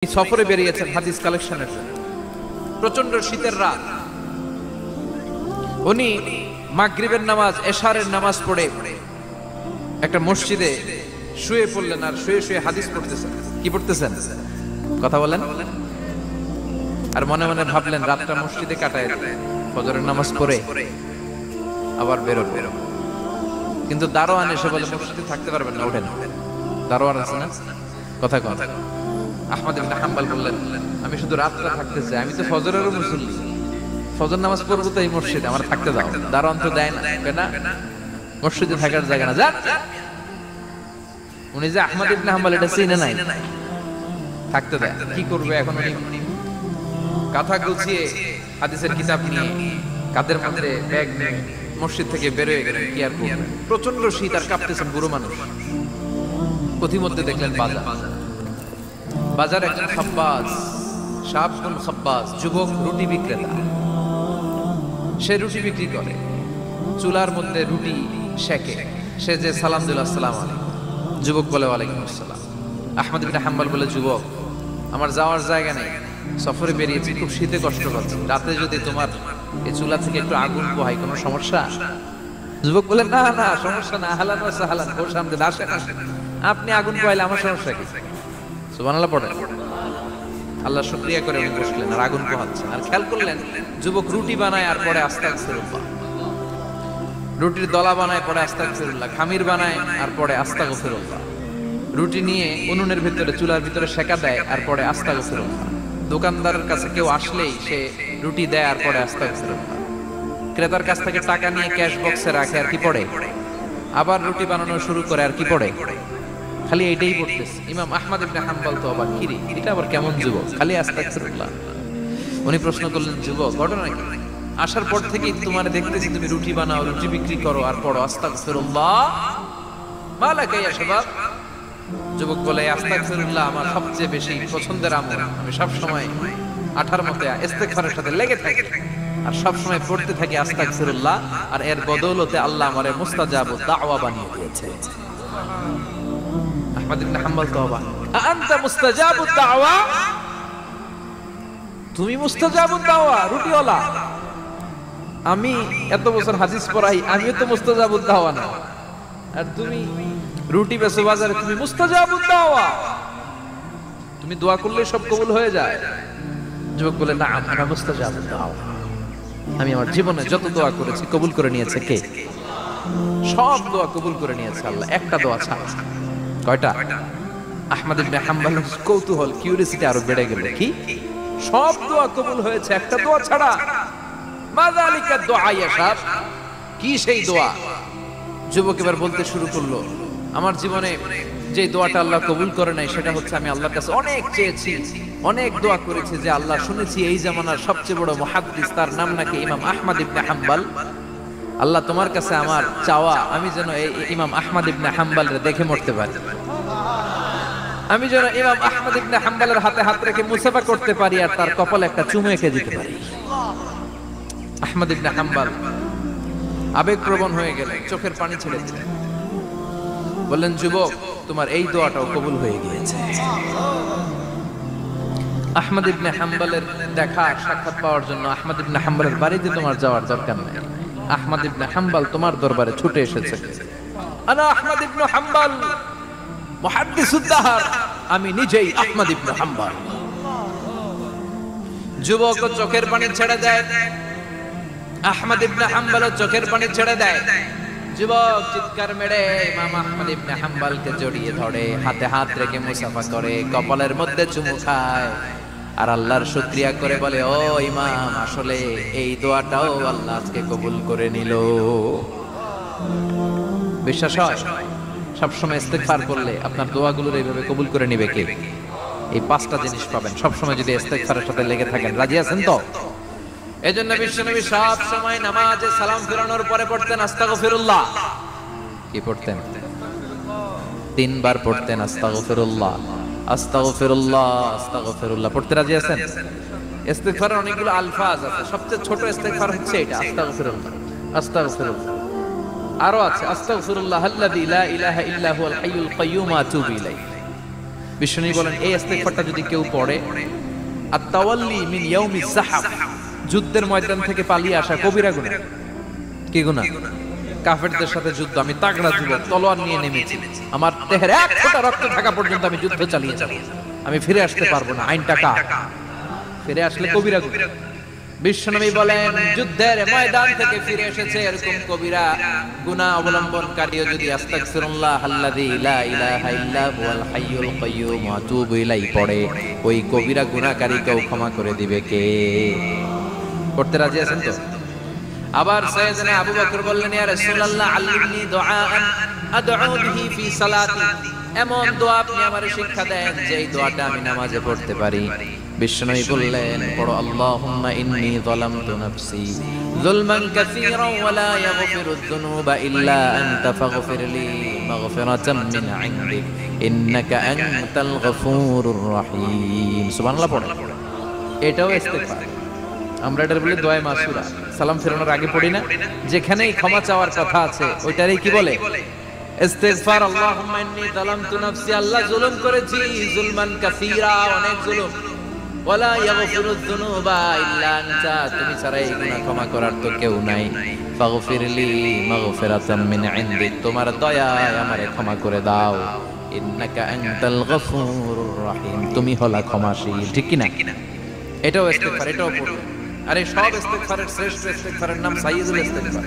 সফরে বেরিয়েছেন হাদিস কালেকশনের জন্য। প্রচন্ড শীতের রাত, উনি মাগরিবের নামাজ এশারের নামাজ পড়ে একটা মসজিদে শুয়ে পড়লেন আর শুয়ে শুয়ে হাদিস পড়তেছেন। কি পড়তেছেন? কথা বলেন। আর মনে মনে ভাবলেন রাতটা মসজিদে কাটায় ফজরের নামাজ পড়ে আবার বেরোবো। কিন্তু দারোয়ান এসে বলে মসজিদে থাকতে পারবেন না, ওঠেন। দারোয়ান আছে না, কথা কথা। আহমদ ইবনে হাম্বল বললেন, আমি শুধু রাতটা থাকতে চাই, আমি তো ফজরেরও মুসল্লি, ফজর নামাজ পড়বো তো এই মসজিদে, আমার থাকতে দাও। দারোয়ান তো দেয় না, মসজিদে থাকার জায়গা না, যান। উনি যে আহমদ ইবনে হাম্বল এটা চিনে নাই, থাকতে দেয়। কি করবে এখন? উনি কথা গুছিয়ে হাদিসের কিতাব নিয়ে কাদের মধ্যে ব্যাগ নিয়ে মসজিদ থেকে বেরোয় গেলেন। কি আর করবেন, প্রচন্ড শীত আর কাঁপতেছেন বুড়ো মানুষ। পথিমধ্যে দেখলেন বাজার একজন খাব্বাজ, শাবুন খাব্বাজ, যুবক রুটি বিক্রেতা। সে রুটি বিক্রি করে, চুলার মধ্যে রুটি সেকে। সে যে সালাম দিল, আসসালামু আলাইকুম। যুবক বলে, ওয়ালাইকুম আসসালাম। আহমদ ইবনে হাম্বল বলে, যুবক আমার যাওয়ার জায়গা নেই, সফরে বেরিয়েছি, খুব শীতে কষ্ট পাচ্ছি, রাতে যদি তোমার এই চুলা থেকে একটু আগুন পোহাই কোনো সমস্যা? যুবক বলে, না না সমস্যা না, আহলান ওয়া সাহলান, বসে আমদের আসেন, আপনি আগুন পোহাইলে আমার সমস্যা কি? সুবহানাল্লাহ পড়েন। আল্লাহ শুকরিয়া করে উনি বসলেন আর আগুন পোহাচ্ছেন। আর খেয়াল করলেন যুবক রুটি বানায় আর পরে আস্তাগফিরুল্লাহ, রুটির দলা বানায় পরে আস্তাগফিরুল্লাহ, খামির বানায় আর পরে আস্তাগফিরুল্লাহ, রুটি নিয়ে উনুনের ভিতরে চুলার ভিতরে সেকা দেয় আর পরে আস্তাগফিরুল্লাহ। দোকানদারের কাছে কেউ আসলেই সে রুটি দেয় আর পরে আস্তাগফিরুল্লাহ। ক্রেতার কাছ থেকে টাকা নিয়ে ক্যাশ বক্সে রাখে আর কি পড়ে, আবার রুটি বানানো শুরু করে আর কি পড়ে, খালি এইটাই পড়তেছে। ইমাম আহমদ ইবনে হাম্বল তো অবাক, কিরে এটা আবার কেমন যুবক, খালি আস্তাগফিরুল্লাহ। উনি প্রশ্ন করলেন, যুবক ঘটনা কি? আসার পর থেকেই তোমার দেখতেছি তুমি রুটি বানাও, রুটি বিক্রি করো আর পড়ো আস্তাগফিরুল্লাহ, মালাকা ইয়া শাবাব। যুবক বলে, আস্তাগফিরুল্লাহ আমার সবচেয়ে বেশি পছন্দের আমল, আমি সব সময় আঠার মতে ইস্তেগফারের সাথে লেগে থাকি আর সব সময় পড়তে থাকি আস্তাগফিরুল্লাহ, আর এর বদৌলতে আল্লাহ আমারে মুস্তাজাবুদ দাওয়া বানিয়ে দিয়েছে। আহমদ ইবনে হাম্বল তো অবাক, আনতা মুস্তাজাবুদ দাওয়া, তুমি মুস্তাজাবুদ দাওয়া রুটিওয়ালা? আমি এত বছর হাদিস পড়াই, আমিও তো মুস্তাজাবুদ দাওয়া না, আর তুমি রুটি বেচো বাজারে, তুমি মুস্তাজাবুদ দাওয়া, তুমি দোয়া করলে সব কবুল হয়ে যায়? যুবক বলে, না আমি মুস্তাজাবুদ দাওয়া, আমি আমার জীবনে যত দোয়া করেছি কবুল করে নিয়েছে কে? সব দোয়া কবুল করে নিয়েছে আল্লাহ, একটা দোয়া ছাড়া। কয়টা? আহমদ ইবনে হাম্বল কৌতূহল, কিউরিওসিটি আরো বেড়ে গেল, কি সব দোয়া কবুল হয়েছে একটা দোয়া ছাড়া? মাযালিকা দুআ ইয়া শাব, কি সেই দোয়া? যুবক এবার বলতে শুরু করলো, আমার জীবনে যে দোয়াটা আল্লাহ কবুল করে নাই সেটা হচ্ছে আমি আল্লাহর কাছে অনেক চেয়েছি, অনেক দোয়া করেছি যে আল্লাহ, শুনেছি এই জামানার সবচেয়ে বড় মুহাদ্দিস, তার নাম নাকি ইমাম আহমদ ইবনে হাম্বল। আল্লাহ তোমার কাছে আমার চাওয়া, আমি যেন এই ইমাম আহমদ ইবনে হাম্বলের দেখে মরতে পারি, আমি যেন ইমাম আহমদ ইবনে হাম্বলের হাতে হাত রেখে মুসাফা করতে পারি আর তার কপালে একটা চুমু এঁকে দিতে পারি। আহমদ ইবনে হাম্বল আবেগপ্রবণ হয়ে গেলেন, চোখের পানি ছেড়ে দিলেন, বললেন, যুবক তোমার এই দোয়াটাও কবুল হয়ে গিয়েছে। আহমদ ইবনে হাম্বলের দেখা সাক্ষাৎ পাওয়ার জন্য আহমদ ইবনে হাম্বলের বাড়িতে তোমার যাওয়ার দরকার নেই, আহমদ ইবনে হাম্বল তোমার দরবারে ছুটে এসেছে। আনা আহমদ ইবনে হাম্বল মুহাদ্দিসুদ দাহর, আমি নিজেই আহমদ ইবনে হাম্বল। যুবক চোখের পানি ছেড়ে দেয়, আহমদ ইবনে হাম্বল চোখের পানি ছেড়ে দেয়। যুবক চিৎকার মেরে ইমাম আহমদ ইবনে হাম্বলকে জড়িয়ে ধরে, হাতে হাত রেখে মুসাফা করে, কপালের মধ্যে চুমু খায় আর আল্লাহর শুকরিয়া করে বলে, ও ইমাম, আসলে এই দোয়াটাও আল্লাহ আজকে কবুল করে নিল। বিশ্বাস হয়? সবসময় ইস্তেগফার করলে আপনার দোয়াগুলোর এইভাবে কবুল করে নিবে কে? এই পাঁচটা জিনিস পাবেন সবসময় যদি ইস্তেগফারের সাথে লেগে থাকেন। রাজি আছেন তো? এজন্য বিশ্বনবী সব সময় নামাজে সালাম ফিরানোর পরে পড়তেন আস্তাগফিরুল্লাহ। কি পড়তেন? 3 বার পড়তেন আস্তাগফিরুল্লাহ, আস্তাগফিরুল্লাহ, আস্তাগফিরুল্লাহ পড়তে রাজি আছেন? ইস্তেগফারের অনেকগুলো আলফাজ আছে, সবচেয়ে ছোট ইস্তেগফার হচ্ছে এটা, আস্তাগফিরুল্লাহ, আস্তাগফিরুল্লাহ। আরো আছে, আস্তাগফিরুল্লাহ আল্লাযী লা ইলাহা ইল্লা হুয়াল হাইয়ুল কাইয়্যুম আতুবু ইলাইহি, বিষ্ণু বলেন এই ইস্তেগফারটা যদি কেউ পড়ে আত-তাওয়াল্লি মিন ইয়াউমিজ যাহাব, যুদ্ধের ময়দান থেকে পালিয়ে আসা কবিরা গুনাহ। কি গুনাহ? কাফেরদের সাথে যুদ্ধ, আমি তাগড়া যুবক, তলোয়ার নিয়ে নেমেছি, আমার দেহের এক ফোঁটা রক্ত থাকা পর্যন্ত আমি যুদ্ধ চালিয়ে যাব, আমি ফিরে আসতে পারবো না, আইনটা কার? ফিরে আসলে কবিরা গুনাহ। বিশ্বনবী বলেন যুদ্ধের ময়দান থেকে ফিরে এসেছে এরকম কবিরা গুনাহ অবলম্বনকারীও যদি আস্তাগফিরুল্লাহ আল্লাযী লা ইলাহা ইল্লা হুয়াল হাইয়ুল কাইয়্যুম ওয়া আতুবু ইলাইহি পড়ে, ওই কবিরা গুনাহকারীকেও ক্ষমা করে দিবে কে? করতে রাজি আছেন তো? আবার সাইয়েদনা আবু বকর বললেন ইয়া রাসূলুল্লাহ আল্লিমনি দুআআন আদউ বিহি ফি সালাতি, এমন দোয়া আপনি আমারে শিক্ষা দেন যেই দোয়াটা আমি নামাজে পড়তে পারি। বিশ্বনবী বললেন পড়ো আল্লাহুম্মা ইন্নী যালামতু নাফসি যুলমান কাসীরান ওয়া লা ইয়াগফিরুয যুনুবা ইল্লা আনতা ফাগফিরলি মাগফিরাতাম মিন ইনদিক ইন্নাকা আনতাল গফুরুর রহিম। সুবহানাল্লাহ পড়ো। এটাও ইস্তেগফার। আমরা এটা বলি দোয়া মাসুরা, সালাম ফেরানোর আগে পড়ি না? যেখানেই ক্ষমা চাওয়ার কথা আছে ওইটারই কি বলে? ইস্তিগফার। আল্লাহুম্মা ইন্নী যালামতু নাফসি, আল্লাহ জুলুম করেছি, যুলমান কাসীরা, অনেক জুলুম, ওয়ালা ইয়াগফিরুয যুনুবা ইল্লা আনতা, তুমি ছাড়া এই গুনাহ ক্ষমা করার তো কেউ নাই, ফাগফিরলি মাগফিরাতাম মিন ইনদিক, তোমার দয়ায় আমারে ক্ষমা করে দাও, ইন্নাকা আনতাল গফুরুর রহিম, তুমি হলা ক্ষমাশীল। ঠিক কি না? এটাও ইস্তিগফার, এটাও পড়বে। আরে সব ইস্তিগফারের শ্রেষ্ঠ ইস্তিগফারের নাম সাইয়্যিদুল ইস্তিগফার।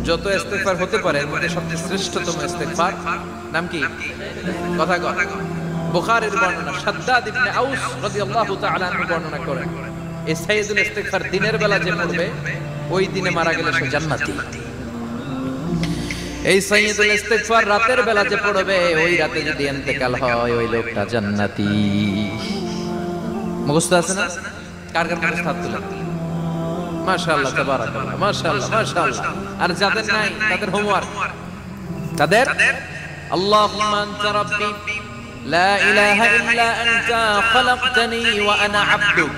যত ইস্তিগফার হতে পারে এর মধ্যে সবচেয়ে শ্রেষ্ঠতম ইস্তিগফার নাম কি? কথা কর। বুখারীর বর্ণনা, শাদ্দাদ ইবনে আউস রাদিয়াল্লাহু তাআলা আনহু বর্ণনা করেন এই সাইয়্যিদুল ইস্তিগফার দিনের বেলা যে পড়বে ওই দিনে মারা গেলে সে জান্নাতি। এই সাইয়্যিদুল ইস্তিগফার রাতের বেলা যে পড়বে ওই রাতে যদি ইন্তেকাল হয় ওই লোকটা জান্নাতি। মুখস্থ আছে না? কার কার মুখস্থ হাত তুলেন? মাশাআল্লাহ, তাবারাকাল্লাহ, মাশাআল্লাহ, মাশাআল্লাহ। আর যাদের নাই তাদের হোমওয়ার্ক, তাদের আল্লাহুম্মা আনতা রাব্বি লা ইলাহা ইল্লা আনতা খালাকতানি ওয়া আনা আবদুক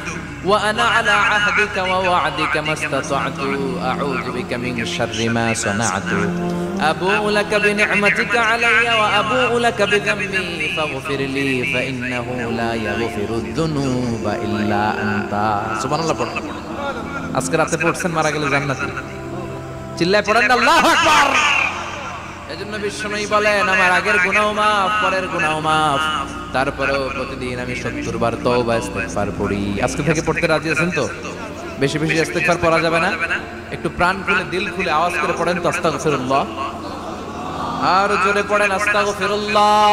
ওয়া আনা আলা আহদিকা ওয়া ওয়া'দিকা মাস্তাতা'তু আউযু বিকা মিন শাররি মা সানা'তু আবু'ু লাকা বিনি'মাতিকা আলাইয়া ওয়া আবু'ু লাকা বিযামবি ফাগফিরলি ফাইন্নাহু লা ইয়াগফিরুয যুনুবা ইল্লা আনতা। সুবহানাল্লাহ পড়ুন। আজকে রাতে পড়ছেন মারা গেলে জান্নাতি। চিল্লায় পড়েন আল্লাহু আকবার। এজন্য বিশ্বনবী বলেন আমার আগের গুনাহ মাফ, পরের গুনাহ মাফ, তারপরেও প্রতিদিন আমি 70 বার তওবা ইস্তিগফার পড়ি। আজকে থেকে পড়তে রাজি আছেন তো? বেশি বেশি ইস্তিগফার পড়া যাবে না? একটু প্রাণ খুলে দিল খুলে আওয়াজ করে পড়েন তো আস্তাগফিরুল্লাহ। আর জোরে পড়েন আস্তাগফিরুল্লাহ।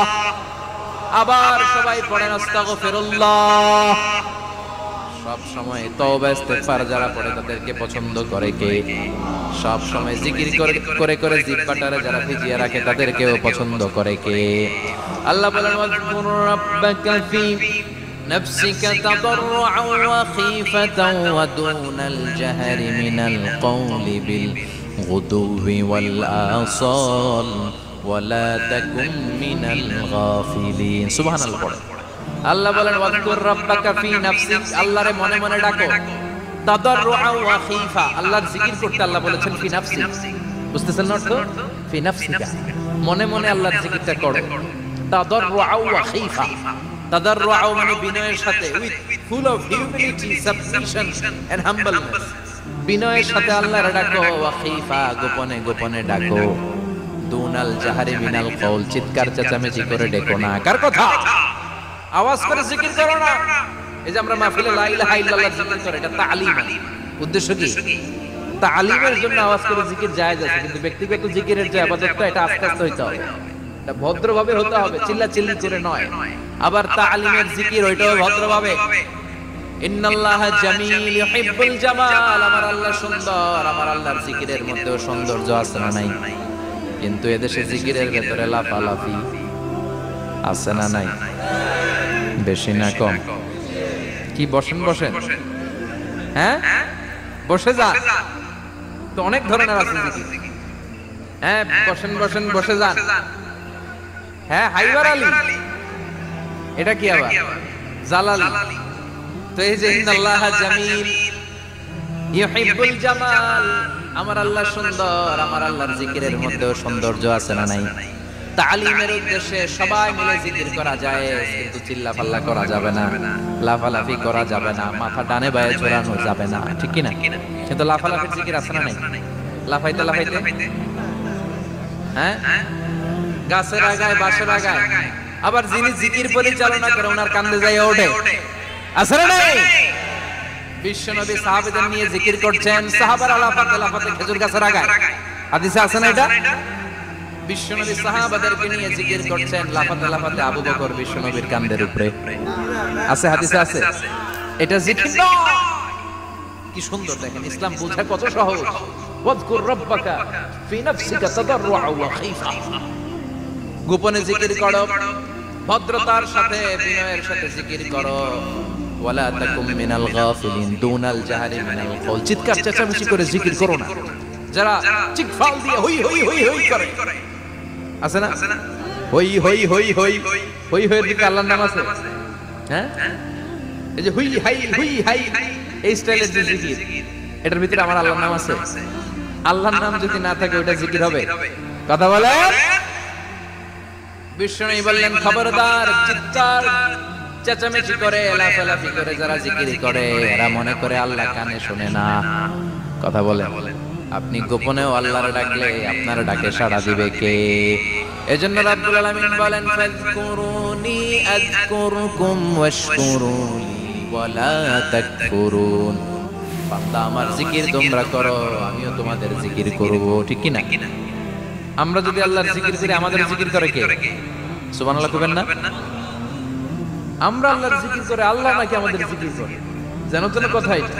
আবার সবাই পড়েন আস্তাগফিরুল্লাহ। সব সময় তওবা ইস্তিগফার যারা পড়ে তাদেরকে পছন্দ করে কে? সব সময় জিকির করে করে জিহ্বাটারে যারা ভিজিয়ে রাখে তাদেরকেও পছন্দ করে কে? আল্লাহ বলেন ওয়াজকুর রাব্বাকা ফি নাফসিকা তাদাররুআন ওয়া খীফাতান ওয়া দুনাল জাহরি মিনাল কওলি বিল গুদুবি ওয়াল আসাল ওয়া লা তাকুম মিনাল গাফিলিন। সুবহানাল্লাহ পড়ে। আল্লাহ বলেন ওয়াজকুর রাব্বাকা ফি নাফসিক, আল্লাহরে মনে মনে ডাকো, তাদাররুআন ওয়া খীফা, আল্লাহর জিকির করতে আল্লাহ বলেছেন ফি নাফসিক। বুঝতেছেন না অর্থ? ফি নাফসিকা, মনে মনে আল্লাহর জিকিরটা করো। তাদাররুআন ওয়া খীফা, তাদাররুআন মানে বিনয়ের সাথে, with full of humility, submission and humbleness, বিনয়ের সাথে আল্লাহরে ডাকো। ওয়া খীফা, গোপনে গোপনে ডাকো। দুনাল জাহরি মিনাল কওল, চিৎকার চেঁচামেচি করে ডেকো না। কার কথা? আওয়াজ করে জিকির করো না। এই যে আমরা মাহফিলে লা ইলাহা ইল্লাল্লাহ জিকির করে, এটা তালিম। উদ্দেশ্য কি? তালিমের জন্য আওয়াজ করে জিকির জায়েজ আছে, কিন্তু ব্যক্তিগত জিকিরের যে ইবাদতটা এটা আস্তে আস্তে হইতে হবে, এটা ভদ্রভাবে হতে হবে, চিল্লাচিল্লি করে নয়। আবার তালিমের জিকির ওইটাও ভদ্রভাবে। ইন্নাল্লাহা জামিল ইউহিব্বুল জামাল, আমার আল্লাহ সুন্দর, আমার আল্লাহর জিকিরের মধ্যেও সৌন্দর্য আছে না নাই? কিন্তু এদেশে জিকিরের ভেতরে লাফালাফি আছে না নাই? বেশি না কম? কি বসেন বসেন, হ্যাঁ বসে যান তো, অনেক ধরনের আছে জিকির। হ্যাঁ বসেন বসেন বসে যান। হ্যাঁ হাইবার আলী, এটা কি আবার জালালি? তো এই যে ইন্নাল্লাহা জামিল ইউহিব্বুল জামাল, আমার আল্লাহ সুন্দর, আমার আল্লাহর জিকিরের মধ্যেও সৌন্দর্য আছে না নাই? তালিমের উদ্দেশ্যে সবাই মিলে জিকির করা যায়, কিন্তু চিল্লাপাল্লা করা যাবে না, লাফালাফি করা যাবে না, মাথা ডানে বায়ে ঝোলানো যাবে না, ঠিক কি না? কিন্তু লাফালাফির জিকির আছে না নাই? লাফাইতে লাফাইতে, হ্যাঁ, গাছের আগায় বাঁশের আগায়, আবার যিনি জিকির পরিচালনা করে ওনার কান্দে যায় ওঠে, আছে না নাই? বিশ্বনবী সাহাবাদের নিয়ে জিকির করছেন, সাহাবারা লাফাতে লাফাতে খেজুর গাছের আগায়, হাদিসে আছে না এটা? বিশ্বনবী সাহাবাদেরকে নিয়ে জিকির করছেন, লাফাতে লাফাতে আবু বকর বিশ্বনবীর কাঁধের উপরে, আছে, হাদিসে আছে। এটা জিকির নয়। কি সুন্দর দেখেন, ইসলাম বোঝা কত সহজ। ওয়াজকুর রাব্বাকা ফি নাফসিকা তাদাররুআ ওয়া খাইফা, গোপনে জিকির করো, ভদ্রতার সাথে বিনয়ের সাথে জিকির করো। ওয়ালা তাকুম মিনাল গাফিলিন দুনাল জাহরি মিনাল কওল, চিৎকার চেঁচামেচি করে জিকির করো না। যারা চিৎফাল দিয়ে হই হই হই হই করে, আছে না? হই হই হই হই হই হই দিকে আল্লাহর নাম আছে, হ্যাঁ? এই যে হুই হাই হুই হাই, এই স্টাইলের যে জিকির, এটার ভিতরে আমার আল্লাহর নাম আছে? আল্লাহর নাম যদি না থাকে ওটা জিকির হবে? কথা বলেন। বিষ্ণু বললেন, খবরদার, চিৎকার চেঁচামেচি করে লাফালাফি করে যারা জিকির করে এরা মনে করে আল্লাহ কানে শোনে না। কথা বলেন। আপনি গোপনেও আল্লাহর ডাকলে আপনার ডাকে সাড়া দিবে কে? এজন্য রাব্বুল আলামিন বলেন, ফাযকুরুনি আযকুরকুম ওয়াশকুরুলি ওয়ালা তাকফুরুন। বান্দা আমার জিকির তোমরা করো, আমিও তোমাদের জিকির করব, ঠিক কি না? আমরা যদি আল্লাহর জিকির করি, আমাদের জিকির করে কে? সুবহানাল্লাহ কইবেন না? আমরা আল্লাহর জিকির করে, আল্লাহ নাকি আমাদের জিকির করে? জানো তো না কথা এটা?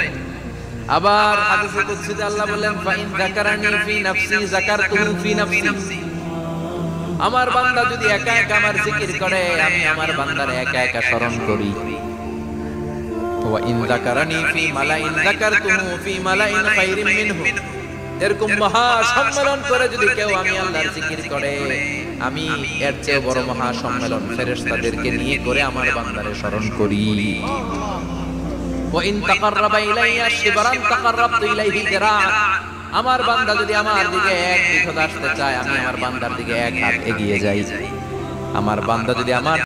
আবার হাদিসে কুদসিতে আল্লাহ বলেন, ফাইন যাকারানি ফি নাফসি যাকারতুহু ফি নাফসি। আমার বান্দা যদি একা একা আমার জিকির করে, আমি আমার বান্দারে একা একা স্মরণ করি। ওয়া ইন যাকারানি ফি মালাইন যাকারতুহু ফি মালাইন খায়রিন মিনহু। এরকম মহা সম্মেলন করে যদি কেউ আমি আল্লাহর জিকির করে, আমি এর চেয়ে বড় মহা সম্মেলন ফেরেশতাদেরকে নিয়ে করে আমার বান্দারে স্মরণ করি। ওয়াইন তাকাররাবা ইলাইয়া শিবরান তাকাররাবতু ইলাইহি যিরাআন। আমার বান্দা যদি আমার দিকে এক বিঘত আসতে চায়, আমি আমার বান্দার দিকে এক হাত এগিয়ে যাই। আমার বান্দা যদি আমার